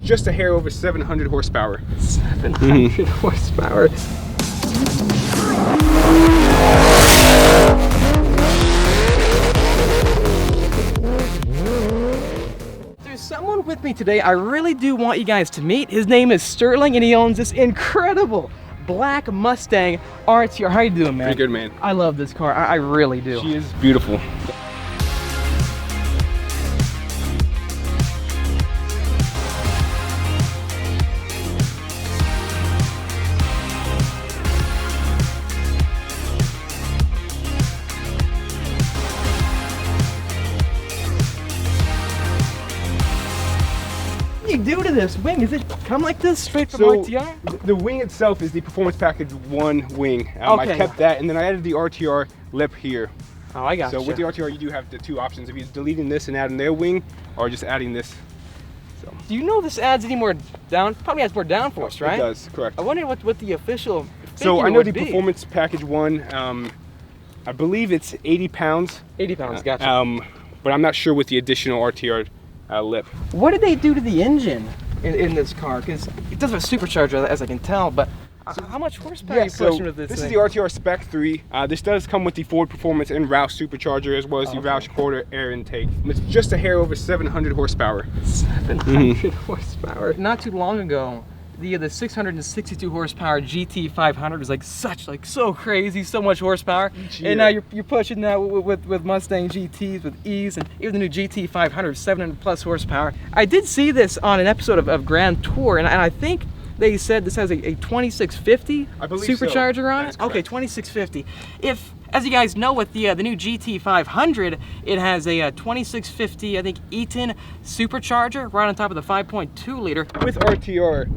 just a hair over 700 horsepower. 700 horsepower. There's someone with me today I really do want you guys to meet. His name is Sterling, and he owns this incredible black Mustang RTR. How you doing, man? Pretty good, man. I love this car. I really do. She is beautiful. What do you do to this wing? Does it come like this straight from So RTR? the wing itself is the Performance Package 1 wing. Okay. I kept that, and then I added the RTR lip here. Oh, I got So with the RTR, you do have the two options: if you're deleting this and adding their wing, or just adding this. So Do you know this adds any more down? Probably adds more downforce, right? It does, correct. I wonder what the official So figure I know would the be. Performance Package 1. I believe it's 80 pounds. 80 pounds, gotcha. But I'm not sure with the additional RTR lip. What did they do to the engine in this car? Because it does have a supercharger, as I can tell, but how much horsepower are you pushing with this this thing? is the RTR Spec 3. This does come with the Ford Performance and Roush supercharger, as well as the Roush quarter air intake. It's just a hair over 700 horsepower. 700 horsepower. Not too long ago, the 662 horsepower GT500 was so crazy, so much horsepower, and now you're pushing that with Mustang GTs with ease, and even the new GT500 700+ horsepower. I did see this on an episode of Grand Tour, and I think they said this has a 2650 supercharger on it. Okay, 2650. If, as you guys know, with the new GT500, it has a 2650, I think, Eaton supercharger right on top of the 5.2 liter. With RTR,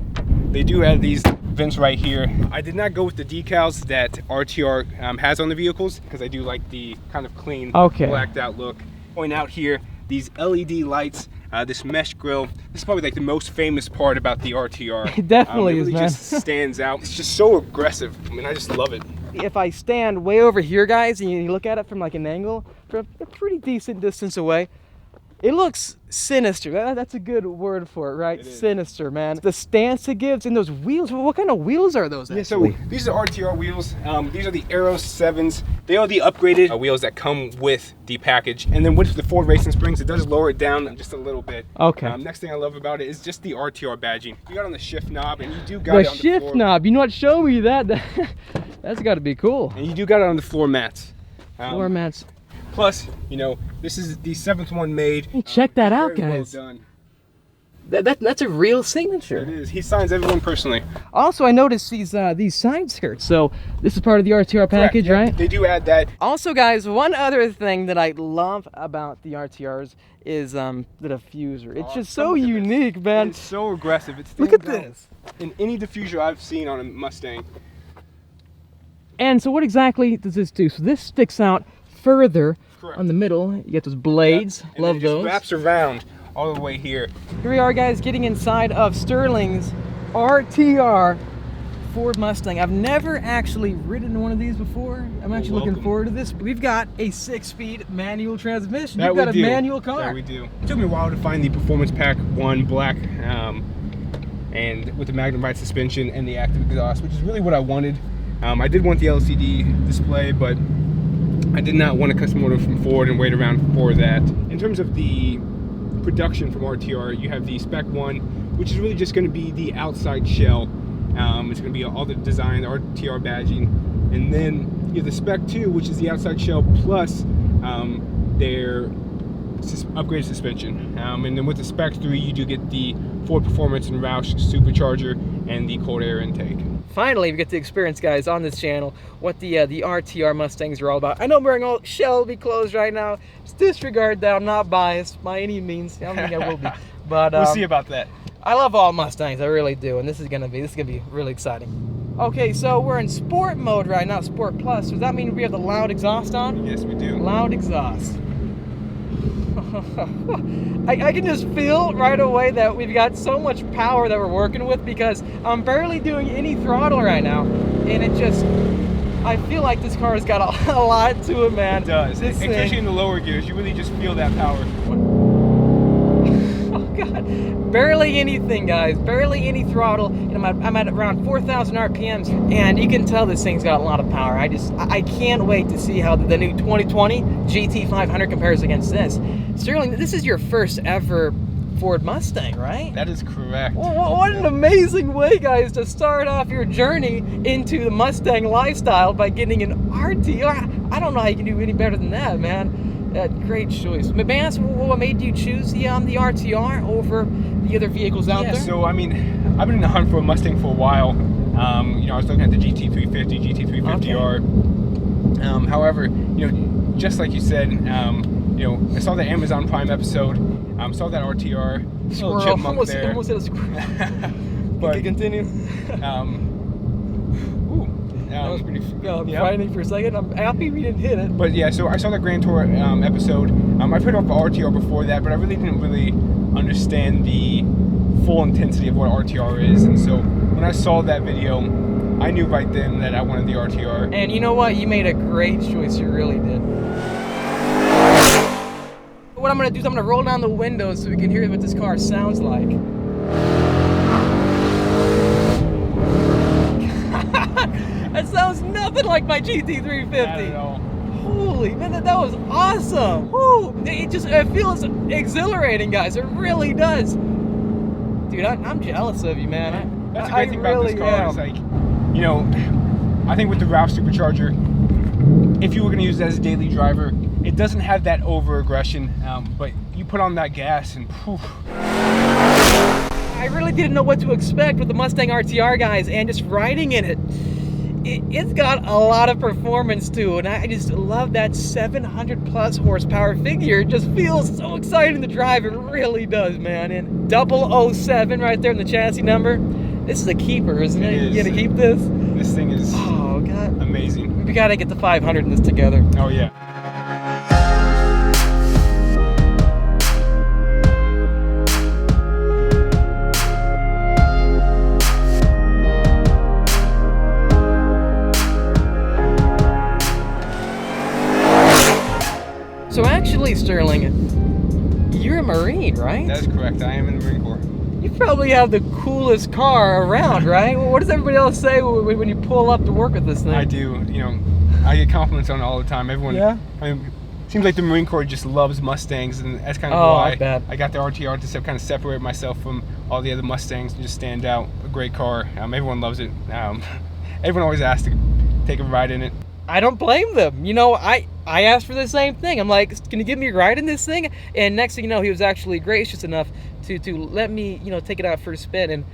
they do have these vents right here. I did not go with the decals that RTR has on the vehicles, because I do like the kind of clean, blacked out look. Point out here, these LED lights, this mesh grille. This is probably like the most famous part about the RTR. It definitely it really is, man. just stands out. It's just so aggressive. I mean, I just love it. If I stand way over here, guys, and you look at it from like an angle, from a pretty decent distance away, it looks sinister. That's a good word for it, right? Sinister, man. The stance it gives, and those wheels. What kind of wheels are those? Yeah, so these are RTR wheels. These are the Aero 7s. They are the upgraded wheels that come with the package. And then with the Ford Racing Springs, it does lower it down just a little bit. Okay. Next thing I love about it is just the RTR badging. You got on the shift knob, and you do got it on the shift floor. knob. You know what? Show me that. That's got to be cool. And you do got it on the floor mats. Floor mats. Plus, you know, this is the 7th one made. Hey, check that out, Very guys. well done. That's a real signature. It is. He signs everyone personally. Also, I noticed these side skirts. So this is part of the RTR package, Correct, right? They do add that. Also, guys, one other thing that I love about the RTRs is the diffuser. It's just so unique, man. It's so aggressive. It Look at stands out this. in any diffuser I've seen on a Mustang. And so what exactly does this do? So this sticks out further on the middle. You get those blades. And Love it just those. wraps around all the way here. Here we are, guys, getting inside of Sterling's RTR Ford Mustang. I've never actually ridden one of these before. I'm actually looking forward to this. We've got a 6-speed manual transmission. You've got a manual car. Yeah, we do. It took me a while to find the Performance Pack 1 black and with the Magnum Ride suspension and the active exhaust, which is really what I wanted. I did want the LCD display, but I did not want a custom order from Ford and wait around for that. In terms of the production from RTR, you have the Spec 1, which is really just going to be the outside shell. It's going to be all the design, the RTR badging. And then you have the Spec 2, which is the outside shell plus their upgraded suspension. And then with the Spec 3, you do get the Ford Performance and Roush supercharger and the cold air intake. Finally, we get to experience, guys, on this channel what the RTR Mustangs are all about. I know I'm wearing all Shelby clothes right now. Just disregard that. I'm not biased by any means. I don't think I will be. But we'll see about that. I love all Mustangs, I really do, and this is gonna be really exciting. Okay, so we're in sport mode right now, Sport Plus. Does that mean we have the loud exhaust on? Yes, we do. Loud exhaust. I can just feel right away that we've got so much power that we're working with, because I'm barely doing any throttle right now, and it just, I feel like this car has got a lot to it, man. It does. Especially in the lower gears, you really just feel that power. God, barely anything, guys. Barely any throttle, and I'm at around 4,000 RPMs, and you can tell this thing's got a lot of power. I can't wait to see how the new 2020 GT500 compares against this. Sterling, this is your first ever Ford Mustang, right? That is correct. What an amazing way, guys, to start off your journey into the Mustang lifestyle by getting an RTR. I don't know how you can do any better than that, man. Great choice. May I ask what made you choose the RTR over the other vehicles out there? So I mean, I've been in the hunt for a Mustang for a while. You know, I was looking at the GT350, GT350R. Okay. However, you know, just like you said, you know, I saw the Amazon Prime episode. Saw that RTR. Squirrel. Chipmunk there. Almost hit a squirrel. But okay, continue. That was pretty frightening for a second. I'm happy we didn't hit it. But yeah, so I saw the Grand Tour episode. I put off the RTR before that, but I really didn't understand the full intensity of what RTR is. And so when I saw that video, I knew right then that I wanted the RTR. And you know what? You made a great choice. You really did. What I'm going to do is I'm going to roll down the windows so we can hear what this car sounds like. That sounds nothing like my GT350. Not at all. Holy man, that was awesome. Woo. It feels exhilarating, guys. It really does. Dude, I'm jealous of you, man. That's the great thing about this car. Is like, you know, I think with the Ralph supercharger, if you were going to use it as a daily driver, it doesn't have that over aggression, but you put on that gas and poof. I really didn't know what to expect with the Mustang RTR, guys, and just riding in it. It's got a lot of performance to it, and I just love that 700+ horsepower figure. It just feels so exciting to drive. It really does, man. And 007 right there in the chassis number. This is a keeper, isn't it? You gonna keep this? This thing is amazing. We gotta get the 500 in this together. Oh yeah. So actually, Sterling, you're a Marine, right? That is correct. I am in the Marine Corps. You probably have the coolest car around, right? What does everybody else say when you pull up to work with this thing? I do. You know, I get compliments on it all the time. Everyone. Yeah. I mean, it seems like the Marine Corps just loves Mustangs, and that's kind of why I got the RTR to kind of separate myself from all the other Mustangs and just stand out. A great car. Everyone loves it. Everyone always asks to take a ride in it. I don't blame them. You know, I asked for the same thing. I'm like, can you give me a ride in this thing? And next thing you know, he was actually gracious enough to let me, you know, take it out for a spin. And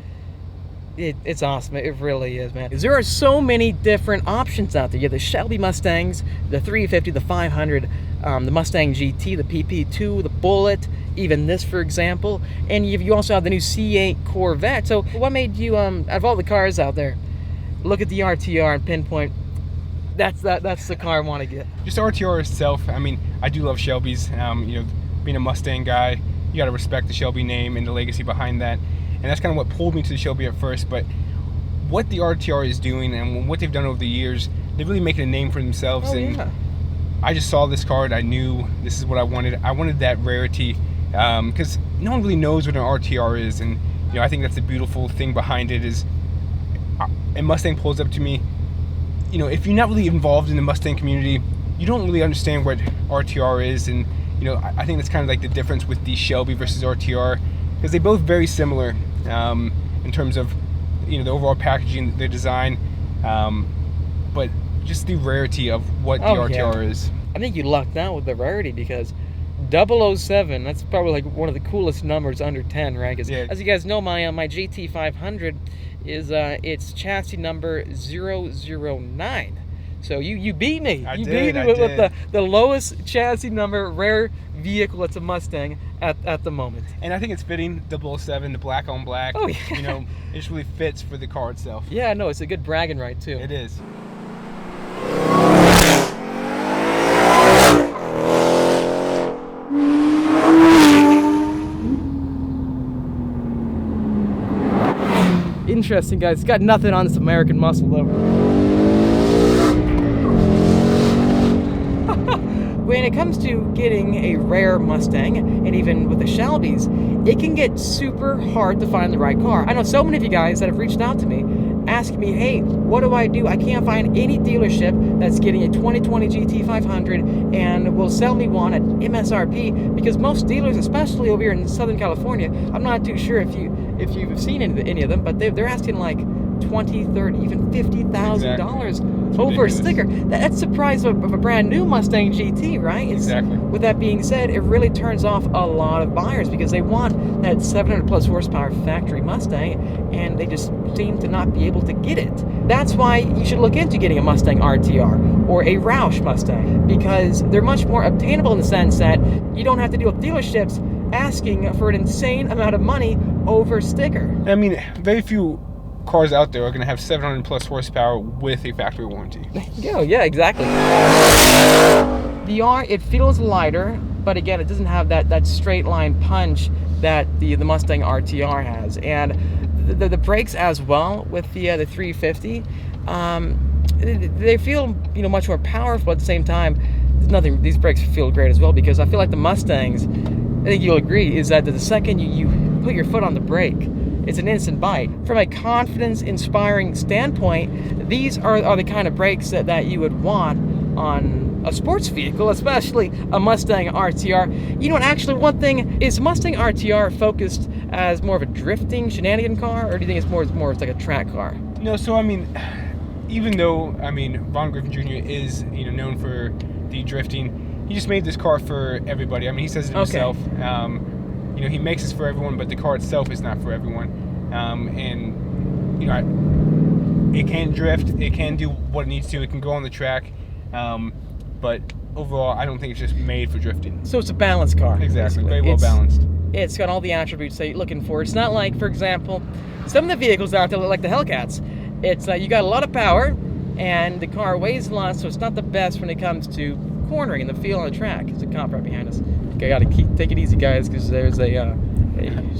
it's awesome. It really is, man. There are so many different options out there. You have the Shelby Mustangs, the 350, the 500, the Mustang GT, the PP2, the Bullet, even this, for example. And you also have the new C8 Corvette. So what made you, out of all the cars out there, look at the RTR and pinpoint, that's the car I want to get? Just the RTR itself. I mean, I do love Shelby's. You know, being a Mustang guy, you got to respect the Shelby name and the legacy behind that. And that's kind of what pulled me to the Shelby at first. But what the RTR is doing and what they've done over the years, they're really making a name for themselves. Yeah. I just saw this car and I knew this is what I wanted. I wanted that rarity because no one really knows what an RTR is. And you know, I think that's the beautiful thing behind it is, and Mustang pulls up to me. You know, if you're not really involved in the Mustang community, you don't really understand what RTR is. And you know, I think that's kind of like the difference with the Shelby versus RTR, because they both very similar in terms of, you know, the overall packaging, the design, but just the rarity of what the RTR is. I think you lucked out with the rarity, because 007, that's probably like one of the coolest numbers under 10, right? Because as you guys know, my GT500 is its chassis number 009. So you beat me. You beat me with the lowest chassis number rare vehicle. It's a Mustang at the moment. And I think it's fitting, 007, the black on black. Oh, yeah. You know, it just really fits for the car itself. Yeah, no, it's a good bragging right too. It is. Interesting, guys. It's got nothing on this American muscle though. when it comes to getting a rare Mustang, and even with the Shelbys, it can get super hard to find the right car. I know so many of you guys that have reached out to me asking me, hey, what do? I can't find any dealership that's getting a 2020 GT500 and will sell me one at MSRP, because most dealers, especially over here in Southern California, I'm not too sure if you've seen any of them, but they're asking like $20,000, $30,000, even $50,000 over a sticker. That's the price of a brand new Mustang GT, right? Exactly. With that being said, it really turns off a lot of buyers because they want that 700+ horsepower factory Mustang, and they just seem to not be able to get it. That's why you should look into getting a Mustang RTR or a Roush Mustang, because they're much more obtainable in the sense that you don't have to deal with dealerships asking for an insane amount of money over sticker. I mean, very few cars out there are going to have 700+ horsepower with a factory warranty. Yeah, exactly. The R, it feels lighter, but again, it doesn't have that straight line punch that the Mustang RTR has, and the brakes as well with the 350. They feel much more powerful. At the same time, these brakes feel great as well, because I feel like the Mustangs, I think you'll agree, is that the second you put your foot on the brake, it's an instant bite. From a confidence-inspiring standpoint, these are the kind of brakes that you would want on a sports vehicle, especially a Mustang RTR. You know, actually, one thing is, Mustang RTR focused as more of a drifting shenanigan car, or do you think it's more like a track car? No, so I mean, even though Von Griffin Jr. is known for the drifting, he just made this car for everybody. I mean, he says it himself. He makes this for everyone, but the car itself is not for everyone. It can drift, it can do what it needs to, it can go on the track, but overall, I don't think it's just made for drifting. So it's a balanced car. Exactly, basically. very well balanced. It's got all the attributes that you're looking for. It's not like, for example, some of the vehicles out there, like the Hellcats. It's you got a lot of power, and the car weighs a lot, so it's not the best when it comes to cornering and the feel on the track. There's a cop right behind us. Okay, I gotta take it easy, guys, because there's a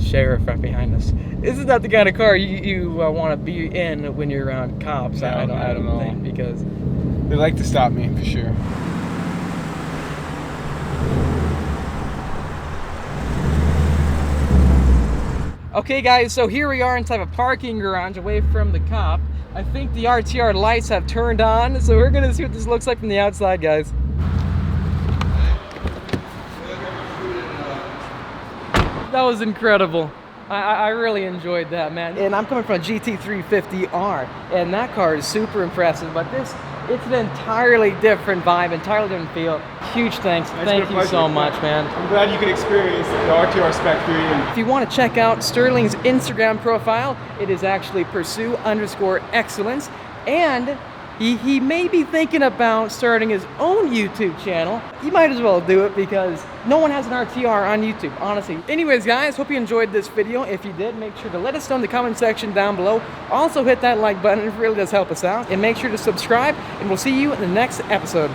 sheriff right behind us. This is not the kind of car you want to be in when you're around cops. No, I don't think, because they like to stop me for sure. Okay, guys, so here we are inside of a parking garage away from the cop. I think the RTR lights have turned on, so we're gonna see what this looks like from the outside, guys. That was incredible. I really enjoyed that, man. And I'm coming from a GT350R, and that car is super impressive, but it's an entirely different vibe, entirely different feel. Huge thanks. Thank you so much, man. I'm glad you could experience the RTR Spec 3. If you want to check out Sterling's Instagram profile, it is actually pursue_excellence, and he may be thinking about starting his own YouTube channel. You might as well do it, because no one has an RTR on YouTube, honestly. Anyways, guys, hope you enjoyed this video. If you did, make sure to let us know in the comment section down below. Also, hit that like button. It really does help us out. And make sure to subscribe, and we'll see you in the next episode.